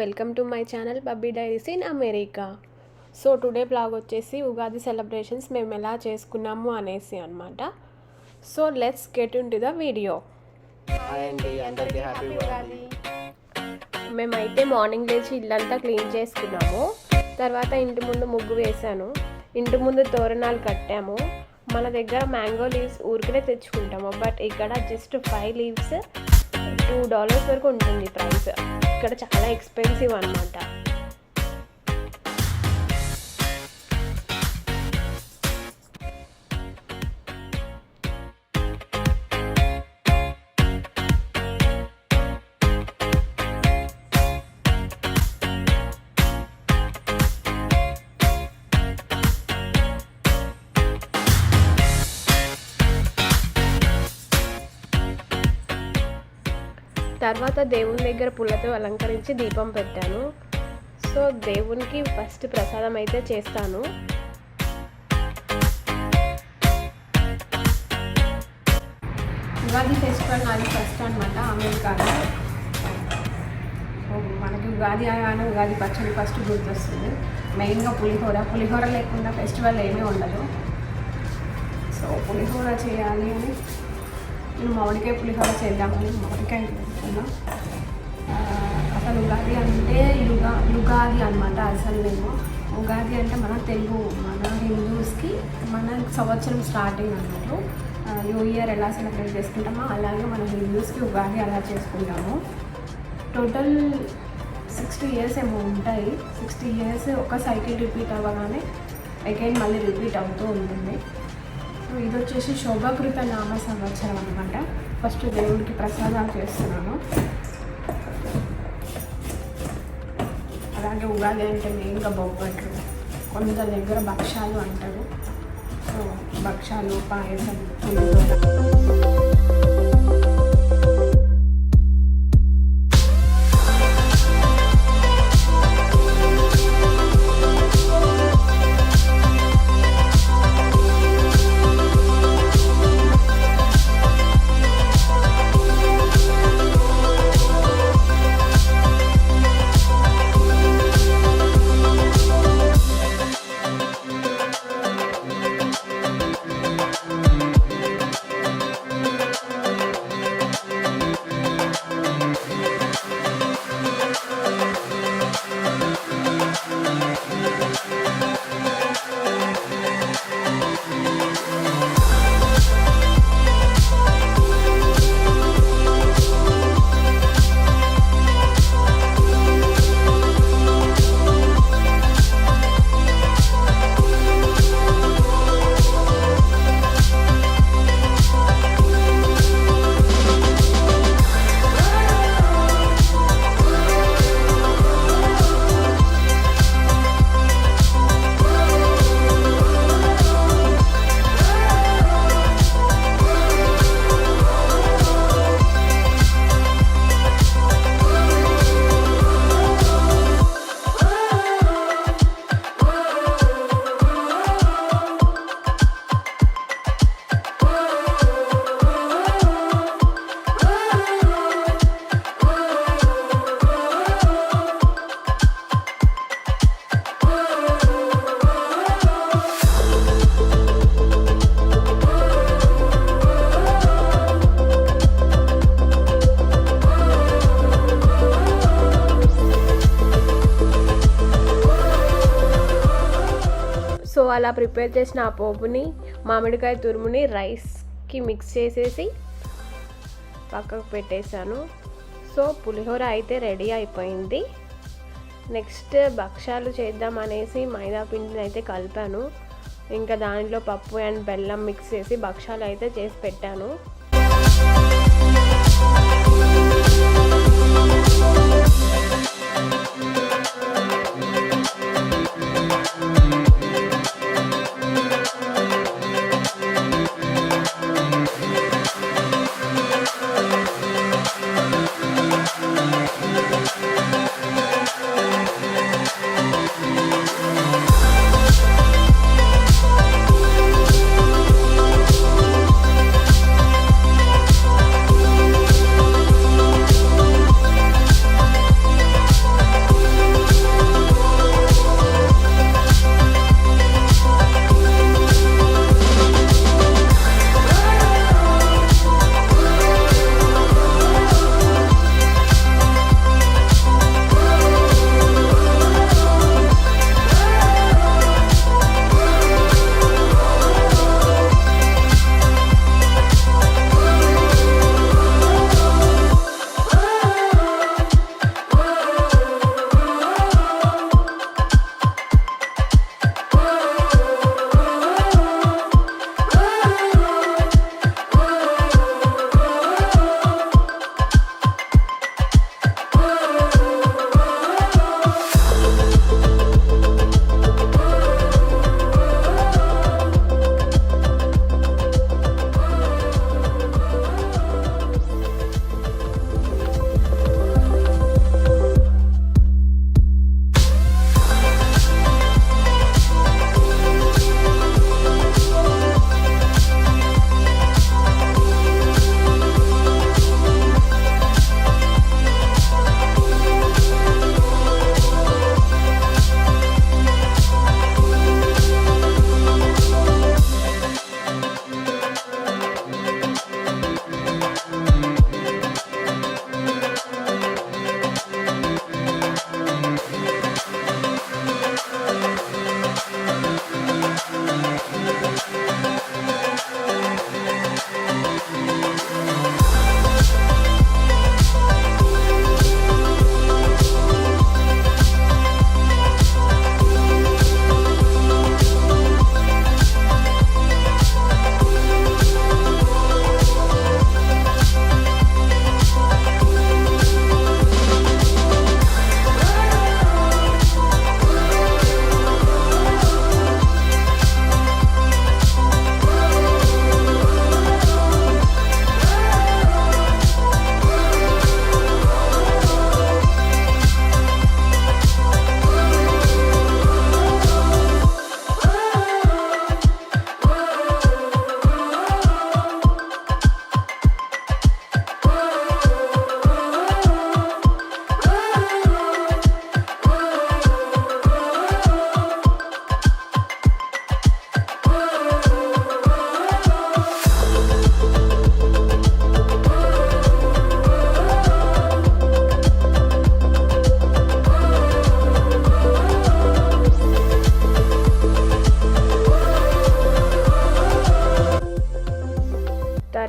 Welcome to my channel Babbi diaries in America. So today blog వచ్చేసి Ugadi celebrations మేము ఎలా చేసుకున్నాము అనేసి అనమాట. So let's get into the video. మేమైతే మార్నింగ్ లేచి ఇల్లంతా క్లీన్ చేసుకున్నాము. తర్వాత ఇంటి ముందు ముగ్గు వేసాను, ఇంటి ముందు తోరణాలు కట్టాము. మన దగ్గర మ్యాంగో లీవ్స్ ఊరికనే తెచ్చుకుంటాము, బట్ ఇక్కడ జస్ట్ 5 లీవ్స్ $2 వరకు ఉంటుంది ప్రైస్. ఇక్కడ చాలా ఎక్స్పెన్సివ్ అన్నమాట. తర్వాత దేవుని దగ్గర పూలతో అలంకరించి దీపం పెట్టాను. సో దేవునికి ఫస్ట్ ప్రసాదం అయితే చేస్తాను. ఉగాది ఫెస్టివల్ నాది ఫస్ట్ అనమాట అమెరికాలో. మనకి ఉగాది అనగానే ఉగాది పచ్చడి ఫస్ట్ గుర్తొస్తుంది. మెయిన్గా పులిహోర లేకుండా ఫెస్టివల్ ఏమీ ఉండదు. సో పులిహోర చేయాలి అని నేను మామిడికాయ పులిహోర చేద్దామని మామిడికాయ తీసుకున్నా. అసలు ఉగాది అంటే యుగాది అనమాట. అసలు మేము ఉగాది అంటే మన హిందూస్కి మన సంవత్సరం స్టార్టింగ్ అన్నట్టు. న్యూ ఇయర్ ఎలా సెలబ్రేట్ చేసుకుంటామో అలాగే మన హిందూస్కి ఉగాది అలా చేసుకుంటాము. టోటల్ 60 ఇయర్స్ ఏమో ఉంటాయి. 60 ఇయర్స్ ఒక సైకిల్ రిపీట్ అవ్వగానే అగైన్ మళ్ళీ రిపీట్ అవుతూ ఉంటుంది. సో ఇది వచ్చేసి శోభకృత నామ సంవత్సరం అనమాట. ఫస్ట్ దేవుడికి ప్రసాదాలు చేస్తున్నాను. అలాగే ఉగాది అంటే మెయిన్గా బొబ్బట్లు, కొందరి దగ్గర భక్షాలు అంటారు. సో భక్షాలు, పాయసం, సో అలా ప్రిపేర్ చేసిన ఆ పోపుని, మామిడికాయ తురుముని రైస్కి మిక్స్ చేసేసి పక్కకు పెట్టేశాను. సో పులిహోర అయితే రెడీ అయిపోయింది. నెక్స్ట్ భక్షాలు చేద్దాం అనేసి మైదా పిండిని అయితే కలిపాను. ఇంకా దానిలో పప్పు అండ్ బెల్లం మిక్స్ చేసి భక్షాలు అయితే చేసి పెట్టాను.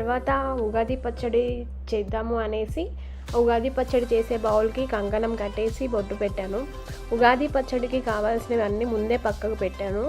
తర్వాత ఉగాది పచ్చడి చేద్దాము అనేసి ఉగాది పచ్చడి చేసే బౌల్కి కంకణం కట్టేసి బొట్టు పెట్టాను. ఉగాది పచ్చడికి కావాల్సినవన్నీ ముందే పక్కకు పెట్టాను.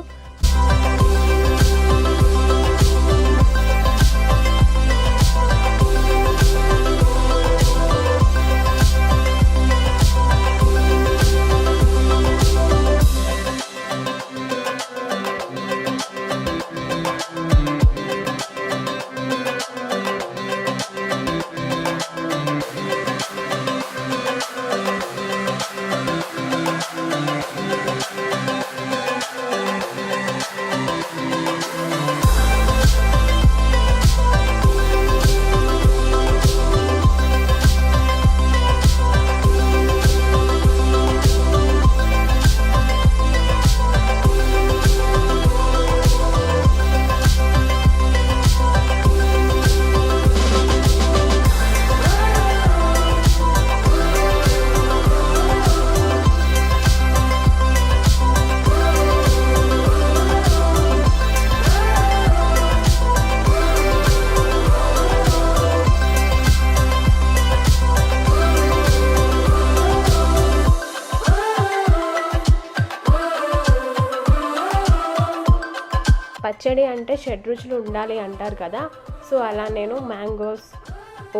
పచ్చడి అంటే షడ్రుచులు ఉండాలి అంటారు కదా, సో అలా నేను మ్యాంగోస్,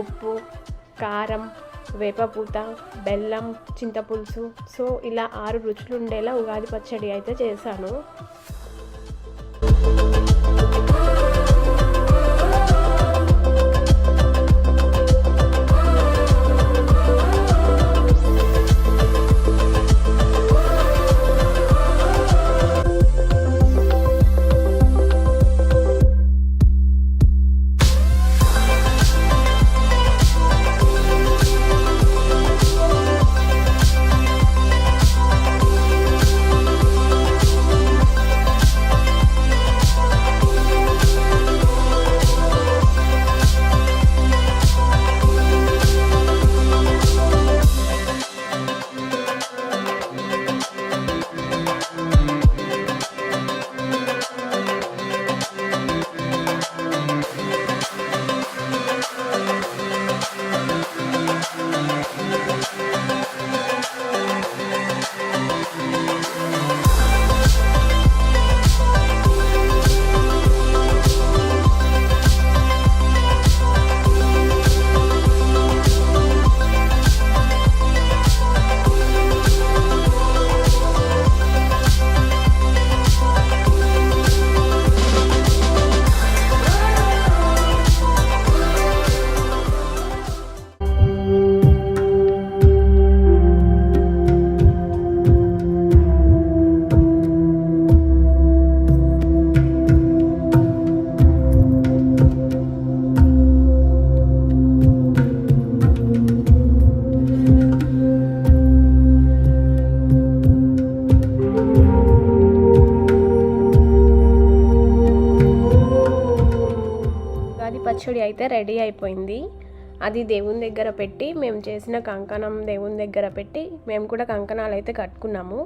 ఉప్పు, కారం, వేపపూత, బెల్లం, చింతపులుసు, సో ఇలా 6 రుచులు ఉండేలా ఉగాది పచ్చడి అయితే చేశాను. పచ్చడి అయితే రెడీ అయిపోయింది. అది దేవుని దగ్గర పెట్టి, మేము చేసిన కంకణం దేవుని దగ్గర పెట్టి మేము కూడా కంకణాలు అయితే కట్టుకున్నాము.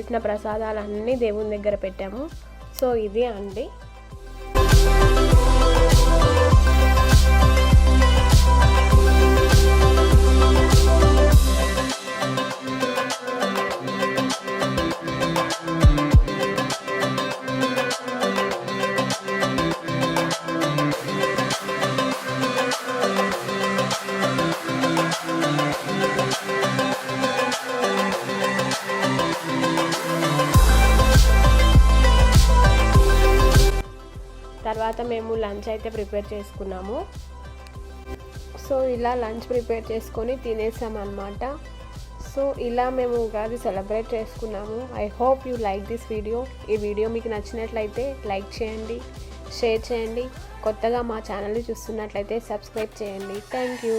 చేసిన ప్రసాదాలన్నీ దేవుని దగ్గర పెట్టాము. సో ఇది అండి. తర్వాత మేము లంచ్ అయితే ప్రిపేర్ చేసుకున్నాము. సో ఇలా లంచ్ ప్రిపేర్ చేసుకొని తినేసాం అన్నమాట. సో ఇలా మేము ఉగాది సెలబ్రేట్ చేసుకున్నాము. I hope you like this video. ఈ వీడియో మీకు నచ్చినట్లయితే లైక్ చేయండి, షేర్ చేయండి. కొత్తగా మా ఛానల్ని చూస్తున్నట్లయితే సబ్స్క్రైబ్ చేయండి. Thank you.